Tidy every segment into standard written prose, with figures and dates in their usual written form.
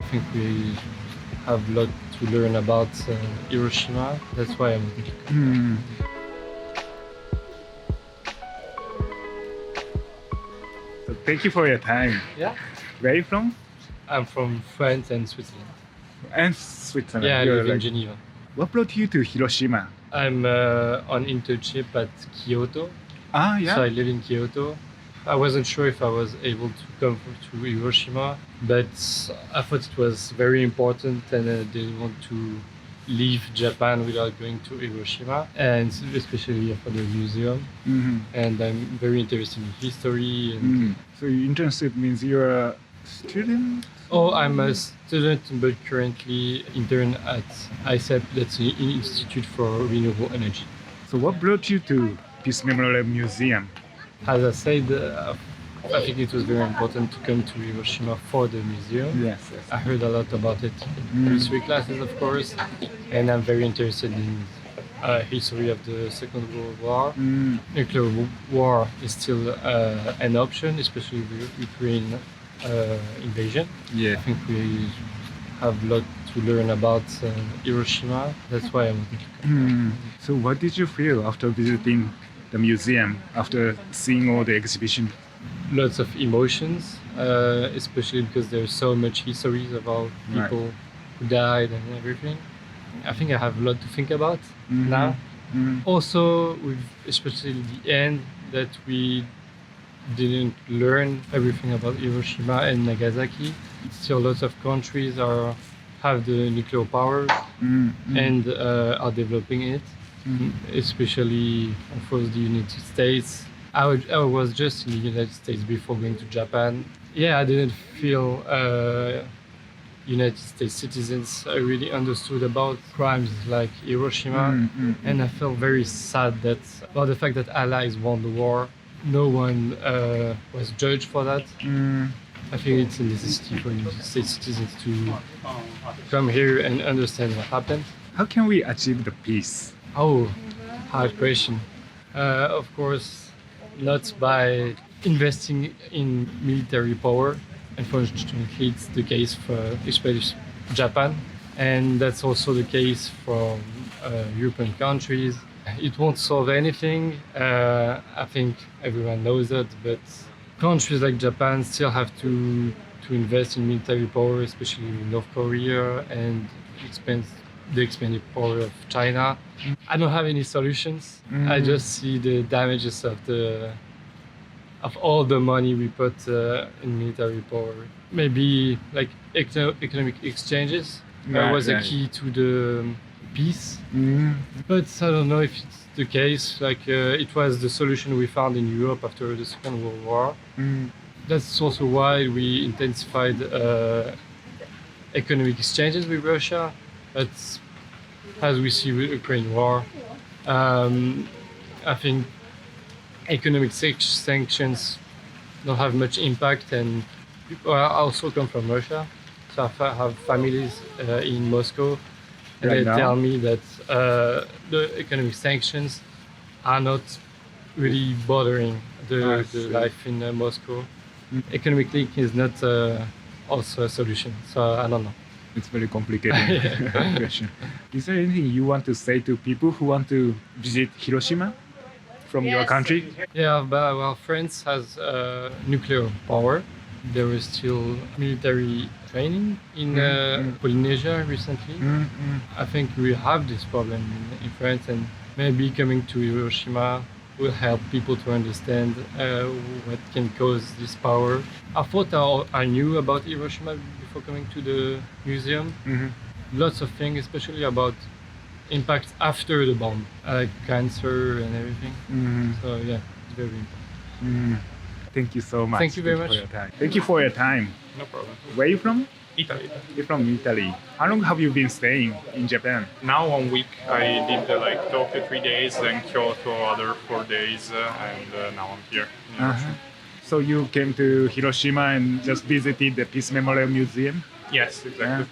think we have a lot to learn about Hiroshima. That's why I'm. So thank you for your time. Yeah. Where are you from? I'm from France and Switzerland. And Switzerland. Yeah, I You're live in like- Geneva. What brought you to Hiroshima? I'm on internship at Kyoto. Ah, yeah. So I live in Kyoto. I wasn't sure if I was able to come to Hiroshima, but I thought it was very important and I didn't want to leave Japan without going to Hiroshima, and especially for the museum. Mhm. And I'm very interested in history. And Mm. So your internship means you're a student? Oh, I'm a student, but currently intern at ICEP, that's the Institute for Renewable Energy. So what brought you to Peace Memorial Museum? As I said, I think it was very important to come to Hiroshima for the museum. Yes. I heard a lot about it in history classes, of course, and I'm very interested in history of the Second World War. Mm. Nuclear war is still an option, especially with Ukraine invasion. Yeah. I think we have a lot to learn about Hiroshima. That's why I'm. So what did you feel after visiting the museum, after seeing all the exhibition? Lots of emotions, especially because there's so much histories about people who died and everything. I think I have a lot to think about now. Also, with especially the end that we didn't learn everything about Hiroshima and Nagasaki. Still, lots of countries have the nuclear power and are developing it. Especially, of course, the United States. I was just in the United States before going to Japan. Yeah, I didn't feel United States citizens really understood about crimes like Hiroshima, and I felt very sad about the fact that allies won the war. No one was judged for that. I think it's a necessity for United States citizens to come here and understand what happened. How can we achieve the peace? Oh, hard question. Of course, not by investing in military power. Unfortunately, it's the case for especially Japan, and that's also the case for European countries. It won't solve anything. I think everyone knows that, but countries like Japan still have to invest in military power, especially North Korea, and the expanded power of China. I don't have any solutions. I just see the damages of all the money we put in military power. Maybe like economic exchanges was a key to the peace, but I don't know if it's the case. Like it was the solution we found in Europe after the Second World War. That's also why we intensified economic exchanges with Russia. But as we see with Ukraine war, I think economic sanctions don't have much impact, and people also come from Russia. So I have families in Moscow, and Right they now? tell me that the economic sanctions are not really bothering the life in Moscow. Economic link is not also a solution. So I don't know. It's very complicated question. Is there anything you want to say to people who want to visit Hiroshima from your country? Yeah, but well, France has nuclear power. There is still military training in Polynesia recently. I think we have this problem in France, and maybe coming to Hiroshima will help people to understand what can cause this power. I thought I knew about Hiroshima before coming to the museum. Lots of things, especially about impacts after the bomb, like cancer and everything. So yeah, it's very important. Thank you so much. Thank you very for much. your time. Thank you for your time. No problem. Where are you from? Italy. You're from Italy. How long have you been staying in Japan? Now 1 week. I did like Tokyo 3 days, then Kyoto other 4 days, and now I'm here. in Hiroshima. So you came to Hiroshima and just visited the Peace Memorial Museum? Yes, exactly.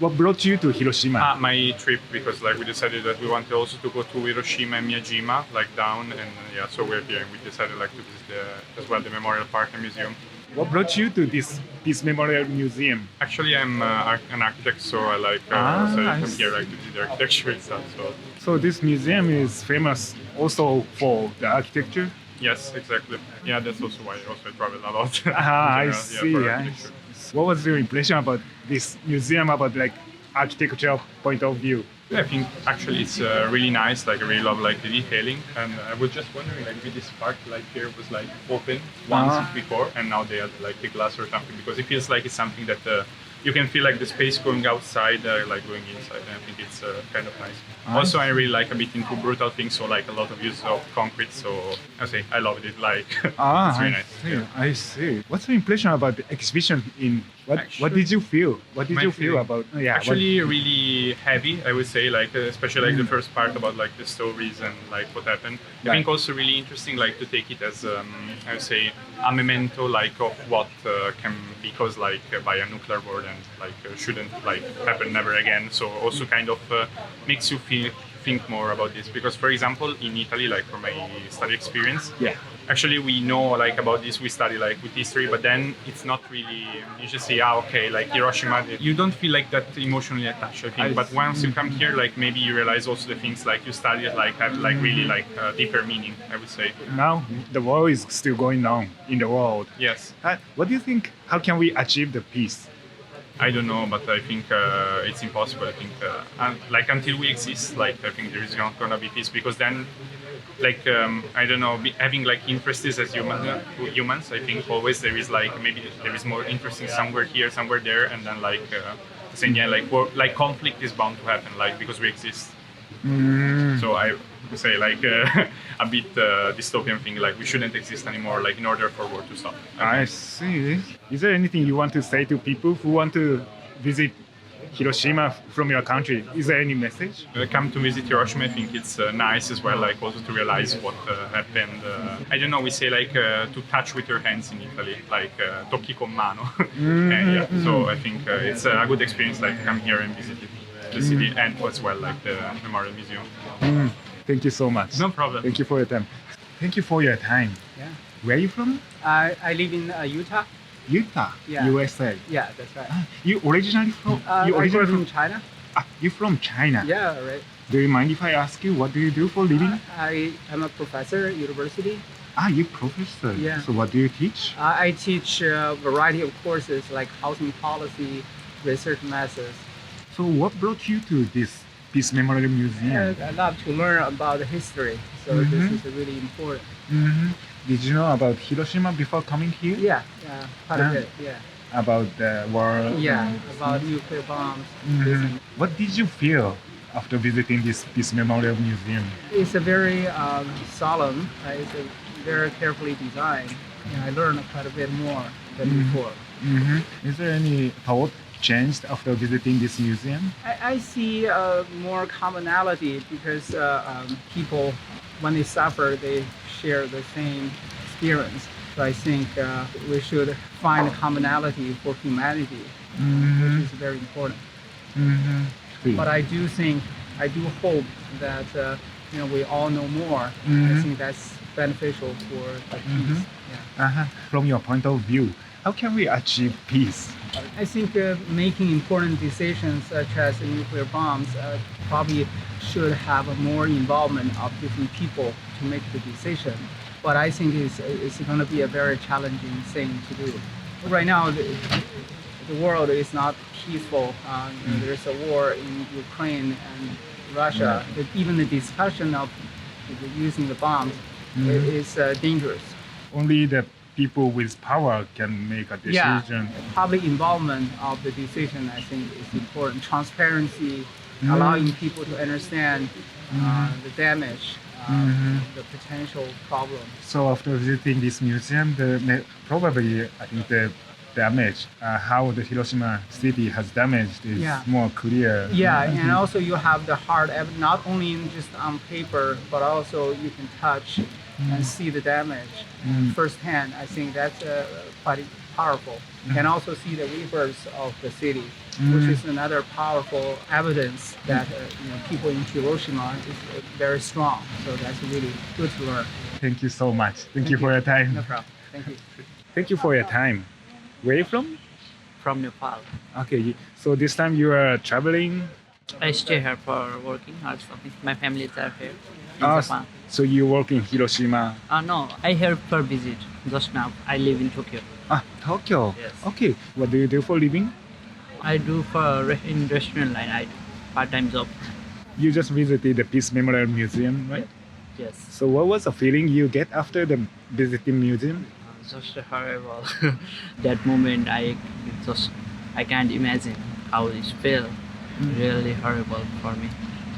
What brought you to Hiroshima? My trip, because like we decided that we wanted also to go to Hiroshima and Miyajima, like down, and yeah, so we're here and we decided like to visit as well the Memorial Park and Museum. What brought you to this Peace Memorial Museum? Actually, I'm an architect, so I like so I come here like to see the architecture itself. So So this museum is famous also for the architecture. yes, exactly. Yeah, that's also why I travel a lot. in I general, see. for I architecture. see. What was your impression about this museum, about like architectural point of view? I think actually it's really nice. Like I really love like the detailing, and I was just wondering like with this part like here was like open once before, and now they had like the glass or something because it feels like it's something that you can feel like the space going outside, like going inside. And I think it's kind of nice. Also, I really like a bit into brutal things, so like a lot of use of concrete. So I loved it. Like it's really I nice. see. Yeah. I see. What's your impression about the exhibition? In what Actually- did you feel? What did My you feel feeling- about? Yeah. Actually, really heavy. I would say, like especially like the first part about like the stories and like what happened. I Right. think also really interesting, like to take it as I would say a memento, like of what can be caused like by a nuclear war and like shouldn't like happen never again. So also kind of makes you think more about this because, for example, in Italy, like from my study experience, Yeah. actually we know like about this, we study like with history, but then it's not really, you just say okay, like Hiroshima, you don't feel like that emotionally attached, I think. But once you come here, like maybe you realize also the things like you studied like have like really like deeper meaning, I would say. Now the war is still going on in the world. Yes, What do you think? How can we achieve the peace? I don't know, but I think it's impossible. I think like until we exist, like I think there is not gonna be peace because then like I don't know, having like interests as humans, I think always there is like maybe there is more interesting somewhere here, somewhere there, and then like saying yeah, like like conflict is bound to happen, like because we exist. So I would say like a bit dystopian thing, like we shouldn't exist anymore, like in order for war to stop. I see. Is there anything you want to say to people who want to visit Hiroshima from your country? Is there any message? Come to visit Hiroshima, I think it's nice as well, like also to realize what happened. I don't know, we say like to touch with your hands in Italy, like tocchi con mano. And yeah, so I think it's a good experience, like to come here and visit the city and as well like the Memorial Museum. Thank you so much. No problem. Thank you for your time. Thank you for your time. Yeah. Where are you from? I live in Utah. Utah, Yeah. USA. Yeah, that's right. You originally from? You I grew originally up from? in China. You from China? Yeah, right. Do you mind if I ask you what do you do for living? I am a professor at university. You professor. Yeah. So what do you teach? I teach a variety of courses like housing policy, research methods. So what brought you to this Peace Memorial Museum? I love to learn about the history, so this is really important. Mhm. Did you know about Hiroshima before coming here? Yeah, quite Yeah. a bit. Yeah, About the war? yeah, about nuclear bombs. Mhm. What did you feel after visiting this Peace Memorial Museum? It's a very solemn. It's a very carefully designed. And I learned quite a bit more than before. Is there any thought changed after visiting this museum? I see more commonality because people, when they suffer, they share the same experience. So I think we should find a commonality for humanity, which is very important. But I do hope that we all know more. I think that's beneficial for the peace. Yeah. From your point of view, how can we achieve peace? I think making important decisions such as nuclear bombs probably should have a more involvement of different people to make the decision. But I think it's going to be a very challenging thing to do. Right now, the world is not peaceful. There's a war in Ukraine and Russia. Even the discussion of using the bombs is dangerous. Only the people with power can make a decision. Public involvement of the decision, I think, is important. Transparency, allowing people to understand the damage, the potential problem. So after visiting this museum, probably I think the damage, how the Hiroshima city has damaged is Yeah. more clear. Yeah, and also you have the hard evidence, not only just on paper, but also you can touch and see the damage firsthand. I think that's quite powerful. And also see the rebirth of the city, which is another powerful evidence that people in Hiroshima is very strong. So that's really good to learn. Thank you so much. Thank you for your time. No problem. Thank you. Thank you for your time. Where are you from? From Nepal. Okay, so this time you are traveling. I stay here for working or something. My family are here in Ah, Japan. so you work in Hiroshima. No, I here for visit just now. I live in Tokyo. Tokyo. Yes. Okay, what do you do for living? I do in restaurant line. I do part-time job. You just visited the Peace Memorial Museum, right? Yes. So what was the feeling you get after the visiting museum? Just horrible. That moment, I can't imagine how it felt. Really horrible for me.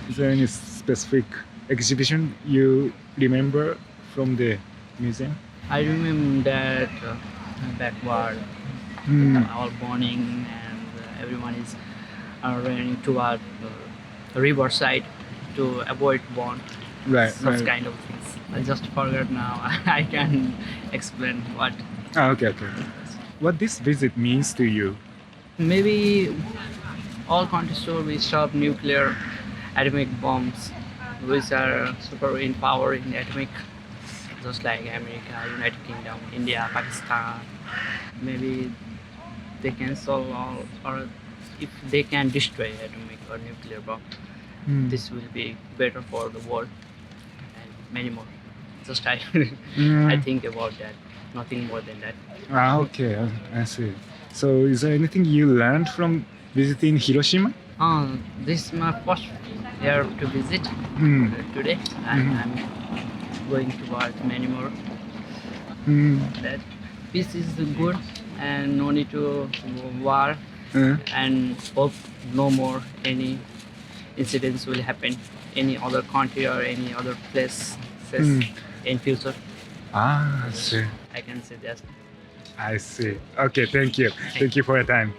Is there any specific exhibition you remember from the museum? I remember that backward, all burning, and everyone is running toward the riverside to avoid burn. Right, Such kind of things. I just forgot now. I can explain what. Okay. What this visit means to you? Maybe all countries should stop nuclear atomic bombs, which are super in power in atomic, just like America, United Kingdom, India, Pakistan. Maybe they can solve all, or if they can destroy atomic or nuclear bomb, this will be better for the world and many more. Just I think about that, nothing more than that. Okay, I see. So is there anything you learned from visiting Hiroshima? This is my first year to visit today, and I'm going towards many more. That peace is good, and no need to war, and hope no more any incidents will happen any other country or any other place in future. I see. I can say that. I see. Okay, thank you. Thank you for your time.